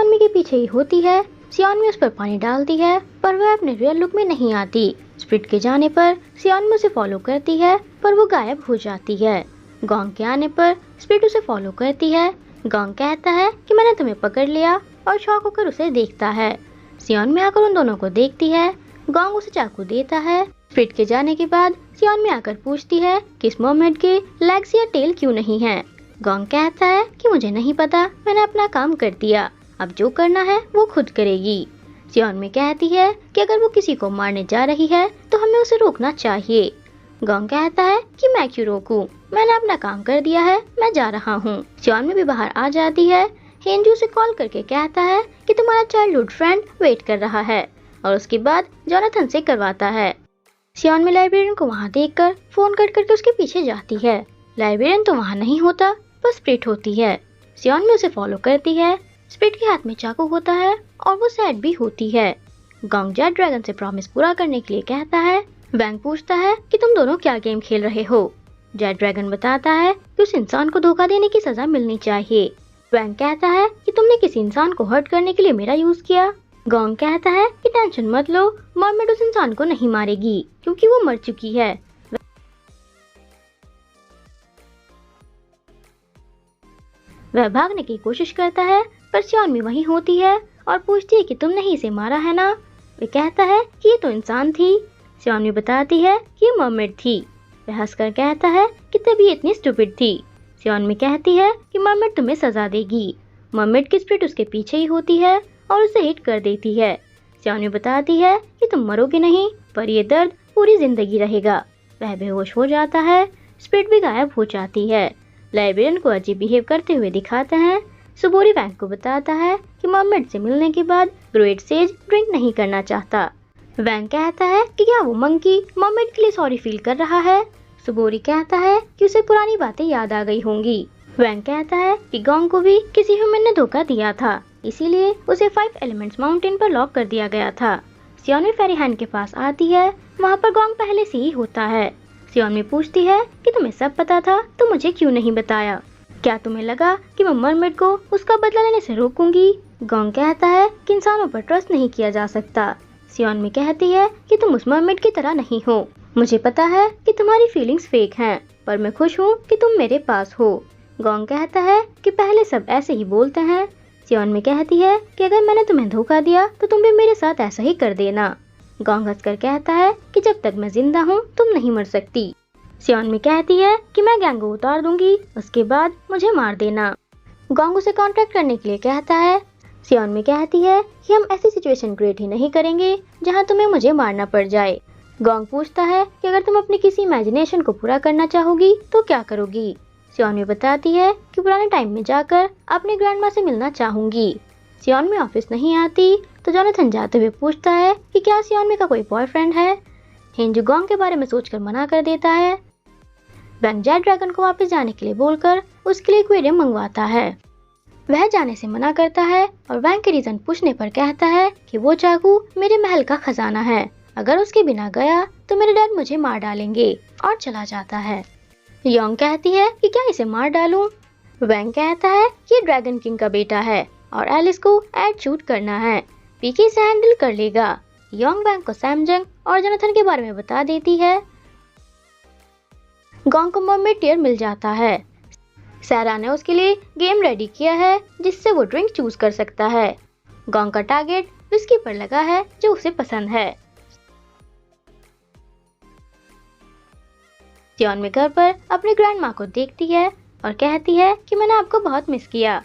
सियोनमी के पीछे ही होती है। सियोनमी उस पर पानी डालती है पर वह अपने रियल लुक में नहीं आती। स्प्रिट के जाने पर सियोनमी उसे फॉलो करती है पर वो गायब हो जाती है। गोंग के आने पर स्प्रिट उसे फॉलो करती है। गोंग कहता है कि मैंने तुम्हें पकड़ लिया और शॉक होकर उसे देखता है। सियोनमी आकर उन दोनों को देखती है। गोंग उसे चाकू देता है। स्प्रिट के जाने के बाद सियोनमी आकर पूछती है कि इस मर्मेड के लेग्स या टेल क्यों नहीं है। गोंग कहता है कि मुझे नहीं पता, मैंने अपना काम कर दिया, अब जो करना है वो खुद करेगी। सियोनमी कहती है कि अगर वो किसी को मारने जा रही है तो हमें उसे रोकना चाहिए। गोंग कहता है कि मैं क्यों रोकूं, मैंने अपना काम कर दिया है, मैं जा रहा हूँ। सियोनमी भी बाहर आ जाती है। हेंजू से कॉल करके कहता है कि तुम्हारा चाइल्डहुड फ्रेंड वेट कर रहा है और उसके बाद जोनाथन से करवाता है। सियोनमी लाइब्रेरियन को वहाँ देखकर फोन कट करके उसके पीछे जाती है। लाइब्रेरियन तो वहाँ नहीं होता, बस स्प्रिट होती है। सियोनमी उसे फॉलो करती है। स्प्रिट के हाथ में चाकू होता है और वो सैड भी होती है। गोंग जेड ड्रैगन से प्रॉमिस पूरा करने के लिए कहता है। वैंग पूछता है कि तुम दोनों क्या गेम खेल रहे हो। जेड ड्रैगन बताता है कि उस इंसान को धोखा देने की सजा मिलनी चाहिए। वैंग कहता है कि तुमने किसी इंसान को हर्ट करने के लिए मेरा यूज किया। गोंग कहता है कि टेंशन मत लो, मर्मेड उस इंसान को नहीं मारेगी क्योंकि वो मर चुकी है। वह भागने की कोशिश करता है पर सियोनमी वहीं होती है और पूछती है कि तुमने ही इसे मारा है ना। वह कहता है कि ये तो इंसान थी। सियोनमी बताती है कि ये मर्मेड थी। वह हंसकर कहता है कि तभी इतनी स्टूपिड थी। सियोनमी कहती है कि मर्मेड तुम्हें सजा देगी। मर्मेड की स्प्रिट उसके पीछे ही होती है और उसे हिट कर देती है। सियोनमी बताती है कि तुम मरोगे नहीं पर ये दर्द पूरी जिंदगी रहेगा। वह बेहोश हो जाता है। स्प्रिट भी गायब हो जाती है। लाइब्रेरियन को अजीब बिहेव करते हुए दिखाते हैं। सुबोरी वैंग को बताता है कि मर्मेड से मिलने के बाद ग्रेट सेज ड्रिंक नहीं करना चाहता। वैंग कहता है कि क्या वो मंकी मर्मेड के लिए सॉरी फील कर रहा है। सुबोरी कहता है कि उसे पुरानी बातें याद आ गई होंगी। वैंग कहता है कि गोंग को भी किसी ह्यूमन ने धोखा दिया था, इसीलिए उसे 5 एलिमेंट्स माउंटेन पर लॉक कर दिया गया था। सियोनमी फेरी हैंड के पास आती है। वहाँ पर गोंग पहले से ही होता है। सियोनमी पूछती है कि तुम्हें सब पता था तो मुझे क्यों नहीं बताया। क्या तुम्हें लगा कि मैं मर्मेड को उसका बदला लेने से रोकूंगी। गोंग कहता है कि इंसानों पर ट्रस्ट नहीं किया जा सकता। सियोनमी कहती है कि तुम उस मर्मेड की तरह नहीं हो। मुझे पता है कि तुम्हारी फीलिंग्स फेक हैं, पर मैं खुश हूँ कि तुम मेरे पास हो। गोंग कहता है कि पहले सब ऐसे ही बोलते हैं। सियोनमी कहती है कि अगर मैंने तुम्हें धोखा दिया तो तुम भी मेरे साथ ऐसा ही कर देना। गोंग हंसकर कहता है कि जब तक मैं जिंदा हूँ तुम नहीं मर सकती। सियोनमी कहती है कि मैं गैंग को उतार दूंगी, उसके बाद मुझे मार देना। गोंग उसे कॉन्ट्रैक्ट करने के लिए कहता है। सियोनमी कहती है कि हम ऐसी सिचुएशन क्रिएट ही नहीं करेंगे जहाँ तुम्हें मुझे मारना पड़ जाए। गोंग पूछता है कि अगर तुम अपनी किसी इमेजिनेशन को पूरा करना चाहोगी तो क्या करोगी। सियोनमी बताती है कि पुराने टाइम में जाकर अपनी ग्रैंडमा से मिलना चाहूंगी। सियोनमी ऑफिस नहीं आती तो जोनाथन जाते हुए पूछता है कि क्या सियोनमी का कोई बॉयफ्रेंड है। हेंजू गोंग के बारे में सोचकर मना कर देता है। वैंग जेड ड्रैगन को वापस जाने के लिए बोलकर उसके लिए एक्वेरियम मंगवाता है। वह जाने से मना करता है और वैंग के रीजन पूछने पर कहता है कि वो चाकू मेरे महल का खजाना है, अगर उसके बिना गया तो मेरे डैड मुझे मार डालेंगे, और चला जाता है। योंग कहती है कि क्या इसे मार डालूं। वैंग कहता है कि ये ड्रैगन किंग का बेटा है और एलिस को एड शूट करना है, पीके से हैंडल कर लेगा। योंग वैंग को सैमजंग और जोनाथन के बारे में बता देती है। गोंग को मर्मेड टीयर मिल जाता है। सैरा ने उसके लिए गेम रेडी किया है जिससे वो ड्रिंक चूज कर सकता है। गोंग का टारगेट विस्की पर लगा है जो उसे पसंद है। सियोनमी घर पर अपनी ग्रैंड माँ को देखती है और कहती है कि मैंने आपको बहुत मिस किया।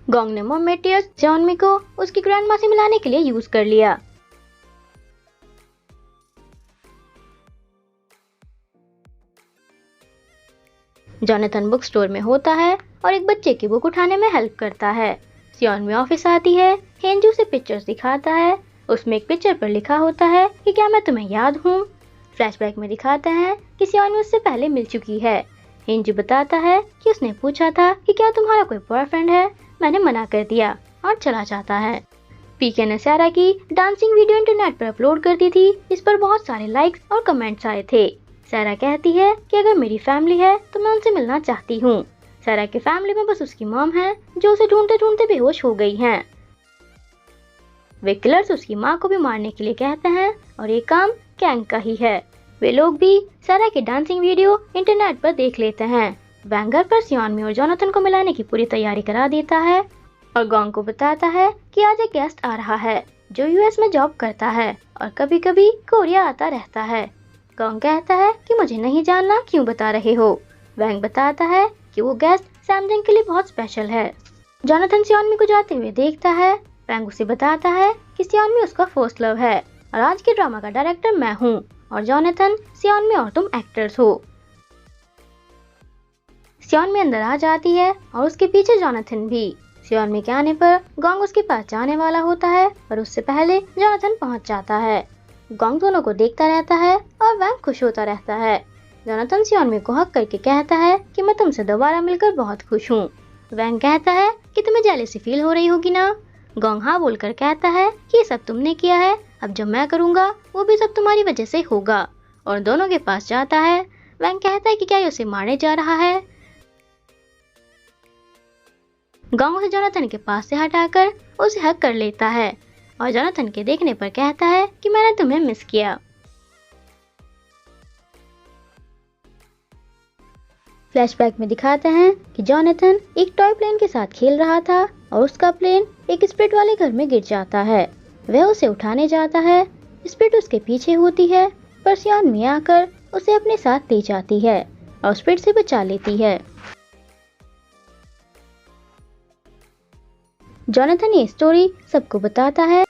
गोंग ने मर्मेड टीयर्स सियोनमी को उसकी ग्रैंड माँ से मिलाने के लिए यूज कर लिया। जोनाथन बुक स्टोर में होता है और एक बच्चे की बुक उठाने में हेल्प करता है। सियोनमी ऑफिस आती है। हेंजू से पिक्चर्स दिखाता है। उसमें एक पिक्चर पर लिखा होता है कि क्या मैं तुम्हें याद हूँ। फ्लैशबैक में दिखाते हैं कि सियोनमी उससे पहले मिल चुकी है। हेंजू बताता है कि उसने पूछा था कि क्या तुम्हारा कोई बॉयफ्रेंड है, मैंने मना कर दिया, और चला जाता है। पीके ने सैरा की डांसिंग वीडियो इंटरनेट पर अपलोड कर दी थी। इस पर बहुत सारे लाइक्स और कमेंट्स आए थे। सैरा कहती है कि अगर मेरी फैमिली है तो मैं उनसे मिलना चाहती हूँ। सारा की फैमिली में बस उसकी मॉम है जो उसे ढूंढते ढूंढते बेहोश हो गई हैं। वे किलर्स उसकी माँ को भी मारने के लिए कहते हैं और ये काम कैंग का ही है। वे लोग भी सारा की डांसिंग वीडियो इंटरनेट पर देख लेते हैं। वैंग घर पर सियोनमी और जोनाथन को मिलाने की पूरी तैयारी करा देता है और गोंग को बताता है कि आज एक गेस्ट आ रहा है जो यूएस में जॉब करता है और कभी कभी कोरिया आता रहता है। गोंग कहता है कि मुझे नहीं जानना, क्यों बता रहे हो। वैंग बताता है कि वो गेस्ट सैमजंग के लिए बहुत स्पेशल है। जोनाथन सियोनमी को जाते हुए देखता है। वैंग उसे बताता है कि सियोनमी उसका फर्स्ट लव है और आज के ड्रामा का डायरेक्टर मैं हूँ और जोनाथन, सियोनमी और तुम एक्टर्स हो। सियोनमी अंदर आ जाती है और उसके पीछे जोनाथन भी। सियोनमी के आने पर गोंग उसके पास जाने वाला होता है पर उससे पहले जोनाथन पहुंच जाता है। गोंग दोनों को देखता रहता है और वैंग खुश होता रहता है। जोनाथन सियोनमी को हक करके कहता है कि मैं तुमसे दोबारा मिलकर बहुत खुश हूँ। वैंग कहता है कि तुम्हें जेलसी फील हो रही होगी ना। गोंग हाँ बोलकर कहता है कि ये सब तुमने किया है, अब जो मैं करूँगा वो भी सब तुम्हारी वजह से होगा, और दोनों के पास जाता है। वैंग कहता है कि क्या ये उसे मारने जा रहा है। गोंग उसे जोनाथन के पास से हटाकर उसे हक कर लेता है और जोनाथन के देखने पर कहता है कि मैंने तुम्हें मिस किया। फ्लैशबैक में दिखाते हैं कि जोनाथन एक टॉय प्लेन के साथ खेल रहा था और उसका प्लेन एक स्प्रिट वाले घर में गिर जाता है। वह उसे उठाने जाता है। स्प्रिट उसके पीछे होती है पर सियोनमी आकर उसे अपने साथ ले जाती है और स्प्रिट से बचा लेती है। जोनाथन ये स्टोरी सबको बताता है।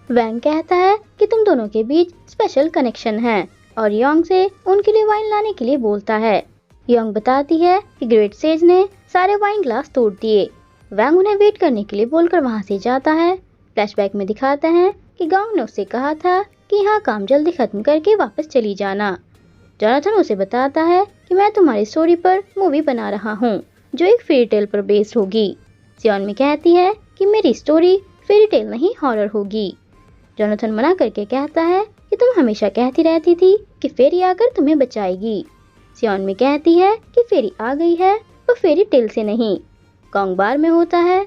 वैंग कहता है कि तुम दोनों के बीच स्पेशल कनेक्शन है और योंग से उनके लिए वाइन लाने के लिए बोलता है। योंग बताती है कि ग्रेट सेज ने सारे वाइन ग्लास तोड़ दिए। वैंग उन्हें वेट करने के लिए बोलकर वहां से जाता है। फ्लैशबैक में दिखाते हैं कि गोंग ने उससे कहा था कि यहाँ काम जल्दी खत्म करके वापस चली जाना। जोनाथन उसे बताता है कि मैं तुम्हारी स्टोरी पर मूवी बना रहा हूँ जो एक फेरी टेल पर बेस्ड होगी। सियोनमी कहती है कि मेरी स्टोरी फेरी टेल नहीं हॉरर होगी। जोनाथन मना करके कहता है कि तुम हमेशा कहती रहती थी कि फेरी आकर तुम्हें बचाएगी। सियोनमी कहती है कि फेरी आ गई है वो फेरी टेल से नहीं। गोंग बार में होता है।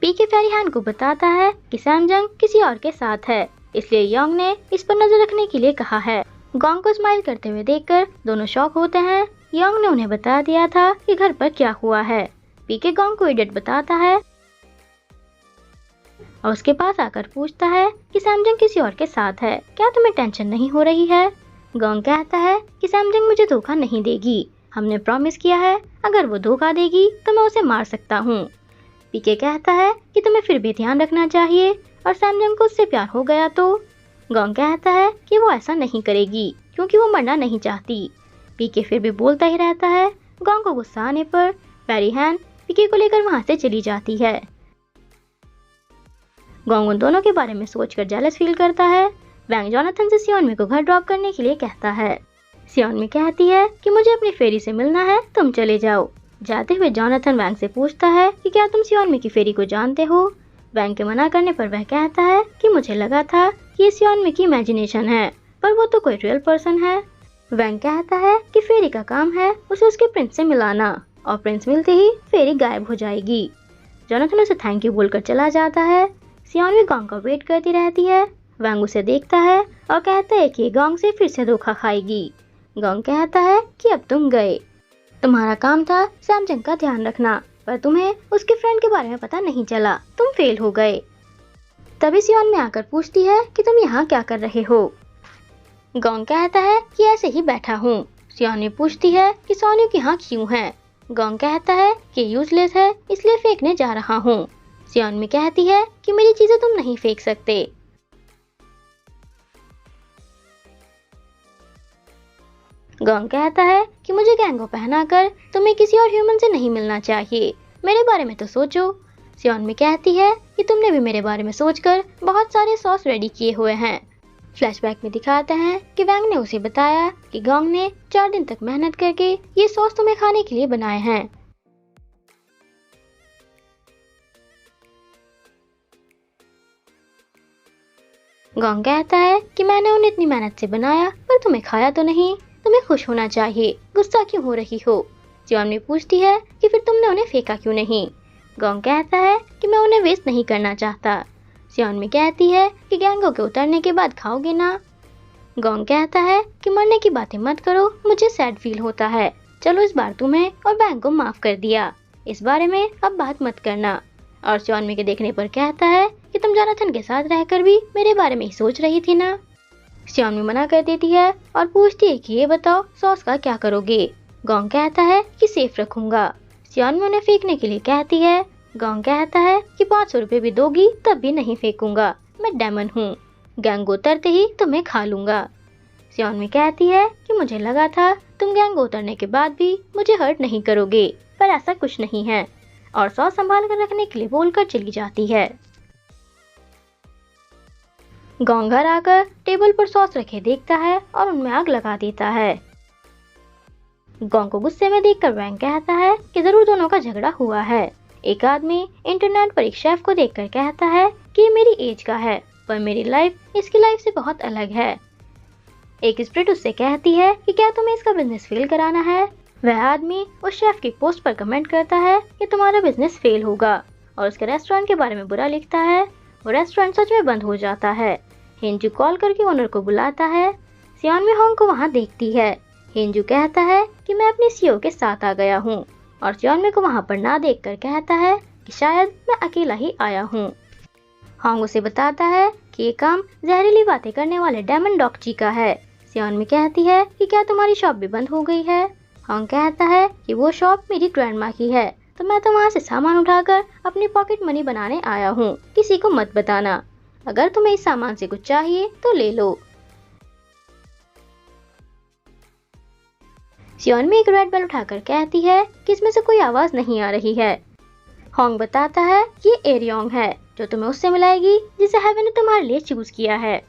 पीके फेरीहान को बताता है कि सैमजंग किसी और के साथ है, इसलिए योंग ने इस पर नजर रखने के लिए कहा है। गोंग को स्माइल करते हुए देखकर दोनों शॉक होते हैं। योंग ने उन्हें बता दिया था कि घर पर क्या हुआ है। पीके गोंग को इडियट बताता है और उसके पास आकर पूछता है कि सैमजंग किसी और के साथ है, क्या तुम्हें टेंशन नहीं हो रही है। गोंग कहता है कि सैमजंग मुझे धोखा नहीं देगी, हमने प्रॉमिस किया है अगर वो धोखा देगी तो मैं उसे मार सकता हूँ। पीके कहता है कि तुम्हें फिर भी ध्यान रखना चाहिए और सैमजंग को उससे प्यार हो गया तो। गोंग कहता है कि वो ऐसा नहीं करेगी क्योंकि वो मरना नहीं चाहती। पीके फिर भी बोलता ही रहता है। गोंग को गुस्सा आने पर फेरीहान पीके को लेकर वहां से चली जाती है। गोंग उन दोनों के बारे में सोचकर जेलस फील करता है। वैंग जोनाथन से सियोनमी को घर ड्रॉप करने के लिए कहता है। सियोनमी कहती है कि मुझे अपनी फेरी से मिलना है, तुम चले जाओ। जाते हुए जोनाथन वैंग से पूछता है कि क्या तुम सियोनमी की फेरी को जानते हो। वैंग के मना करने पर वह कहता है कि मुझे लगा था कि ये सियोनमी की इमेजिनेशन है, पर वो तो कोई रियल पर्सन है। वैंग कहता है कि फेरी का काम है उसे उसके प्रिंस से मिलाना और प्रिंस मिलते ही फेरी गायब हो जाएगी। जोनाथन उसे थैंक यू बोलकर चला जाता है। सियोनमी गोंग का वेट करती रहती है। वैंग उसे देखता है और कहता है कि गोंग से फिर से धोखा खाएगी। गोंग कहता है कि अब तुम गए, तुम्हारा काम था सैमजंग का ध्यान रखना, पर तुम्हें उसके फ्रेंड के बारे में पता नहीं चला, तुम फेल हो गए। तभी सियोनमी आकर पूछती है कि तुम यहाँ क्या कर रहे हो। गोंग कहता है कि ऐसे ही बैठा हूँ। सियोनमी पूछती है कि सोन्यू की यहाँ क्यों है। गोंग कहता है कि यूजलेस है इसलिए फेंकने जा रहा हूँ। सियोनमी कहती है कि मेरी चीजें तुम नहीं फेंक सकते। गोंग कहता है कि मुझे गैंगो पहनाकर तुम्हें किसी और ह्यूमन से नहीं मिलना चाहिए, मेरे बारे में तो सोचो। सियोनमी कहती है कि तुमने भी मेरे बारे में सोचकर बहुत सारे सॉस रेडी किए हुए हैं। फ्लैशबैक में दिखाते हैं कि वैंग ने उसे बताया कि गोंग ने 4 दिन तक मेहनत करके ये सॉस तुम्हें खाने के लिए बनाए हैं। गोंग कहता है कि मैंने उन्हें इतनी मेहनत से बनाया पर तुम्हें खाया तो नहीं, तुम्हें खुश होना चाहिए, गुस्सा क्यों हो रही हो। सियोनमी पूछती है कि फिर तुमने उन्हें फेंका क्यों नहीं। गोंग कहता है कि मैं उन्हें वेस्ट नहीं करना चाहता। सियोनमी कहती है कि गैंगो के उतरने के बाद खाओगे ना। गोंग कहता है कि मरने की बातें मत करो, मुझे सैड फील होता है। चलो इस बार तुम्हें और बैंग को माफ कर दिया, इस बारे में अब बात मत करना। और सियोनमी के देखने पर कहता है कि तुम जोनाथन के साथ रहकर भी मेरे बारे में ही सोच रही थी ना। सियोनमी मना कर देती है और पूछती है कि ये बताओ सॉस का क्या करोगे। गोंग कहता है कि सेफ रखूंगा। सियोनमी उन्हें फेंकने के लिए कहती है। गोंग कहता है कि 500 रुपए भी दोगी तब भी नहीं फेंकूंगा, मैं डेमन हूँ, गैंगो उतरते ही तुम्हें खा लूंगा। सियोनमी कहती है कि मुझे लगा था तुम गैंगो उतरने के बाद भी मुझे हर्ट नहीं करोगे, पर ऐसा कुछ नहीं है। और सॉस संभाल कर रखने के लिए बोलकर चली जाती है। गोंग घर आकर टेबल पर सॉस रखे देखता है और उनमें आग लगा देता है। गोंग को गुस्से में देखकर वैंग कहता है कि जरूर दोनों का झगड़ा हुआ है। एक आदमी इंटरनेट पर एक शेफ को देखकर कहता है कि ये मेरी एज का है, पर मेरी लाइफ इसकी लाइफ से बहुत अलग है। एक स्प्रिट उससे कहती है कि क्या तुम्हें इसका बिजनेस फेल कराना है। वह आदमी उस शेफ की पोस्ट पर कमेंट करता है कि तुम्हारा बिजनेस फेल होगा और उसके रेस्टोरेंट के बारे में बुरा लिखता है। वो रेस्टोरेंट सच में बंद हो जाता है। हिंजू कॉल करके ओनर को बुलाता है। सियोनमी होंग को वहाँ देखती है। हिंजू कहता है कि मैं अपनी सीईओ के साथ आ गया हूँ और सियोनमी को वहाँ पर ना देखकर कहता है कि शायद मैं अकेला ही आया हूँ। होंग उसे बताता है कि ये काम जहरीली बातें करने वाले डेमन डॉक्ची का है। सियोनमी कहती है कि क्या तुम्हारी शॉप भी बंद हो गई है। होंग कहता है कि वो शॉप मेरी ग्रैंडमा की है, तो मैं तो वहाँ से सामान उठाकर अपनी पॉकेट मनी बनाने आया हूँ, किसी को मत बताना। अगर तुम्हें इस सामान से कुछ चाहिए तो ले लो। सियोनमी एक रेड बेल उठाकर कहती है कि इसमें से कोई आवाज नहीं आ रही है। होंग बताता है कि ये एरियोंग है जो तुम्हें उससे मिलाएगी जिसे हेवन ने तुम्हारे लिए चूज किया है।